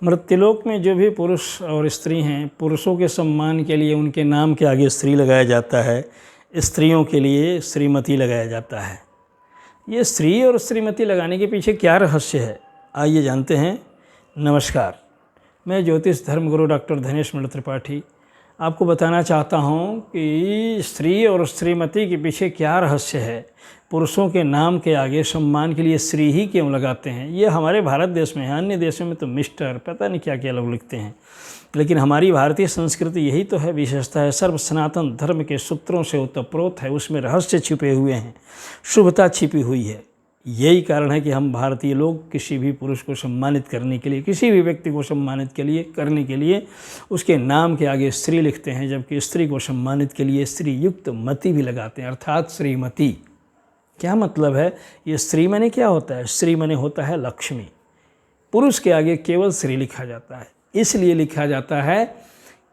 मृत्युलोक में जो भी पुरुष और स्त्री हैं, पुरुषों के सम्मान के लिए उनके नाम के आगे स्त्री लगाया जाता है, स्त्रियों के लिए श्रीमती लगाया जाता है। ये स्त्री और श्रीमती लगाने के पीछे क्या रहस्य है, आइए जानते हैं। नमस्कार, मैं ज्योतिष धर्मगुरु डॉक्टर धनेश मंडल त्रिपाठी आपको बताना चाहता हूँ कि स्त्री और श्रीमती के पीछे क्या रहस्य है। पुरुषों के नाम के आगे सम्मान के लिए श्री ही क्यों लगाते हैं। ये हमारे भारत देश में है, अन्य देशों में तो मिस्टर पता नहीं क्या क्या लोग लिखते हैं, लेकिन हमारी भारतीय संस्कृति यही तो है, विशेषता है। सर्व सनातन धर्म के सूत्रों से ओतप्रोत है, उसमें रहस्य छिपे हुए हैं, शुभता छिपी हुई है। यही कारण है कि हम भारतीय लोग किसी भी पुरुष को सम्मानित करने के लिए, किसी भी व्यक्ति को सम्मानित करने के लिए उसके नाम के आगे स्त्री लिखते हैं, जबकि स्त्री को सम्मानित के लिए स्त्री युक्त मति भी लगाते हैं, अर्थात श्रीमती। क्या मतलब है ये स्त्री माने क्या होता है? स्त्री माने होता है लक्ष्मी। पुरुष के आगे केवल श्री लिखा जाता है, इसलिए लिखा जाता है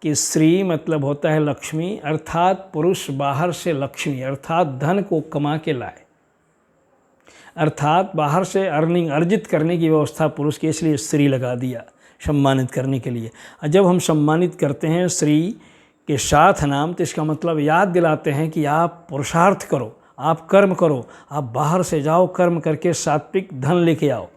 कि श्री मतलब होता है लक्ष्मी, अर्थात पुरुष बाहर से लक्ष्मी अर्थात धन को कमा के लाए, अर्थात बाहर से अर्निंग अर्जित करने की व्यवस्था पुरुष की, इसलिए स्त्री लगा दिया सम्मानित करने के लिए। जब हम सम्मानित करते हैं स्त्री के साथ नाम, तो इसका मतलब याद दिलाते हैं कि आप पुरुषार्थ करो, आप कर्म करो, आप बाहर से जाओ, कर्म करके सात्विक धन लेके आओ।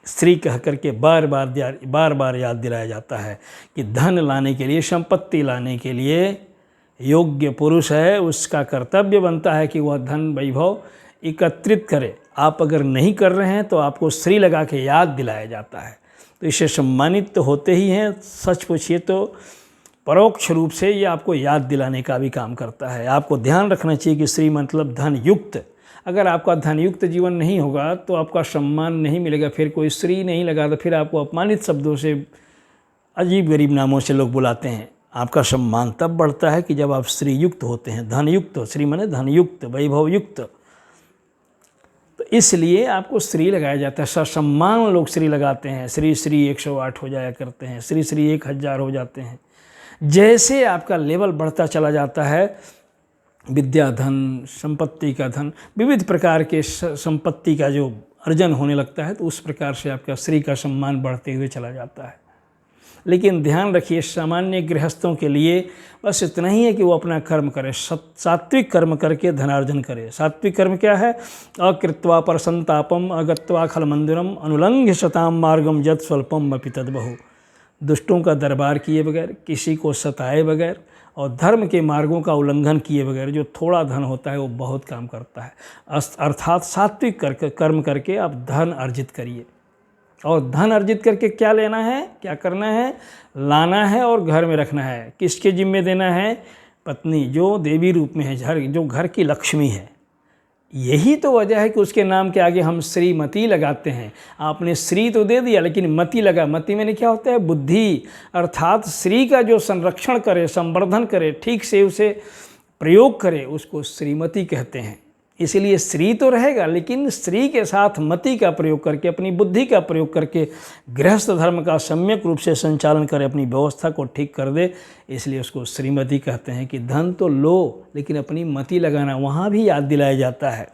स्त्री कह करके बार बार याद दिलाया जाता है कि धन लाने के लिए, संपत्ति लाने के लिए योग्य पुरुष है, उसका कर्तव्य बनता है कि वह धन वैभव एकत्रित करे। आप अगर नहीं कर रहे हैं तो आपको स्त्री लगा के याद दिलाया जाता है, तो इससे सम्मानित तो होते ही हैं। सच पूछिए तो परोक्ष रूप से ये आपको याद दिलाने का भी काम करता है। आपको ध्यान रखना चाहिए कि स्त्री मतलब धन युक्त। अगर आपका धन युक्त जीवन नहीं होगा तो आपका सम्मान नहीं मिलेगा। फिर कोई स्त्री नहीं लगा तो फिर आपको अपमानित शब्दों से, अजीब गरीब नामों से लोग बुलाते हैं। आपका सम्मान तब बढ़ता है कि जब आप स्त्री युक्त होते हैं, धन युक्त। श्री माने धन युक्त, वैभव युक्त। तो इसलिए आपको स्त्री लगाया जाता है। ससम्मान लोग स्त्री लगाते हैं। श्री 108 हो जाया करते हैं, श्री 1000 हो जाते हैं। जैसे आपका लेवल बढ़ता चला जाता है, विद्या धन, संपत्ति का धन, विविध प्रकार के संपत्ति का जो अर्जन होने लगता है, तो उस प्रकार से आपका स्त्री का सम्मान बढ़ते हुए चला जाता है। लेकिन ध्यान रखिए, सामान्य गृहस्थों के लिए बस इतना ही है कि वो अपना कर्म करे, सात्विक कर्म करके धनार्जन करे। सात्विक कर्म क्या है? अकृत्वा पर संतापम अगत्वा खल मंदिरम अनुलंघ्य शताम मार्गम जत स्वल्पम अपि तद्बहु। दुष्टों का दरबार किए बगैर, किसी को सताए बगैर और धर्म के मार्गों का उल्लंघन किए बगैर जो थोड़ा धन होता है वो बहुत काम करता है। अर्थात सात्विक कर्म करके आप धन अर्जित करिए। और धन अर्जित करके क्या लेना है, क्या करना है? लाना है और घर में रखना है। किसके जिम्मे देना है? पत्नी, जो देवी रूप में है, जो घर की लक्ष्मी है। यही तो वजह है कि उसके नाम के आगे हम श्रीमती लगाते हैं। आपने श्री तो दे दिया, लेकिन मति लगा। मति में क्या होता है? बुद्धि, अर्थात श्री का जो संरक्षण करे, संवर्धन करे, ठीक से उसे प्रयोग करे, उसको श्रीमती कहते हैं। इसलिए श्री तो रहेगा, लेकिन स्त्री के साथ मति का प्रयोग करके, अपनी बुद्धि का प्रयोग करके गृहस्थ धर्म का सम्यक रूप से संचालन करे, अपनी व्यवस्था को ठीक कर दे, इसलिए उसको श्रीमती कहते हैं। कि धन तो लो, लेकिन अपनी मति लगाना। वहाँ भी याद दिलाया जाता है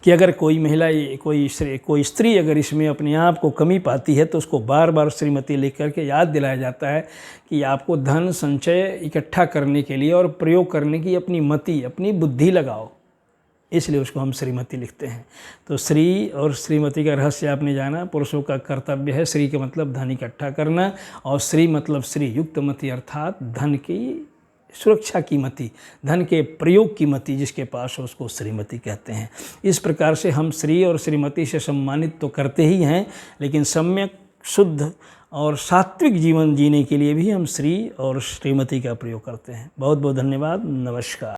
कि अगर कोई महिला, कोई स्त्री अगर इसमें अपने आप को कमी पाती है तो उसको बार बार श्रीमती लिख करके याद दिलाया जाता है कि आपको धन संचय इकट्ठा करने के लिए और प्रयोग करने की अपनी मति, अपनी बुद्धि लगाओ, इसलिए उसको हम श्रीमती लिखते हैं। तो श्री और श्रीमती का रहस्य आपने जाना। पुरुषों का कर्तव्य है, श्री का मतलब धन इकट्ठा करना, और श्री मतलब श्री युक्त मति, अर्थात धन की सुरक्षा की मति, धन के प्रयोग की मति जिसके पास हो उसको श्रीमती कहते हैं। इस प्रकार से हम श्री और श्रीमती से सम्मानित तो करते ही हैं, लेकिन सम्यक शुद्ध और सात्विक जीवन जीने के लिए भी हम श्री और श्रीमती का प्रयोग करते हैं। बहुत बहुत धन्यवाद। नमस्कार।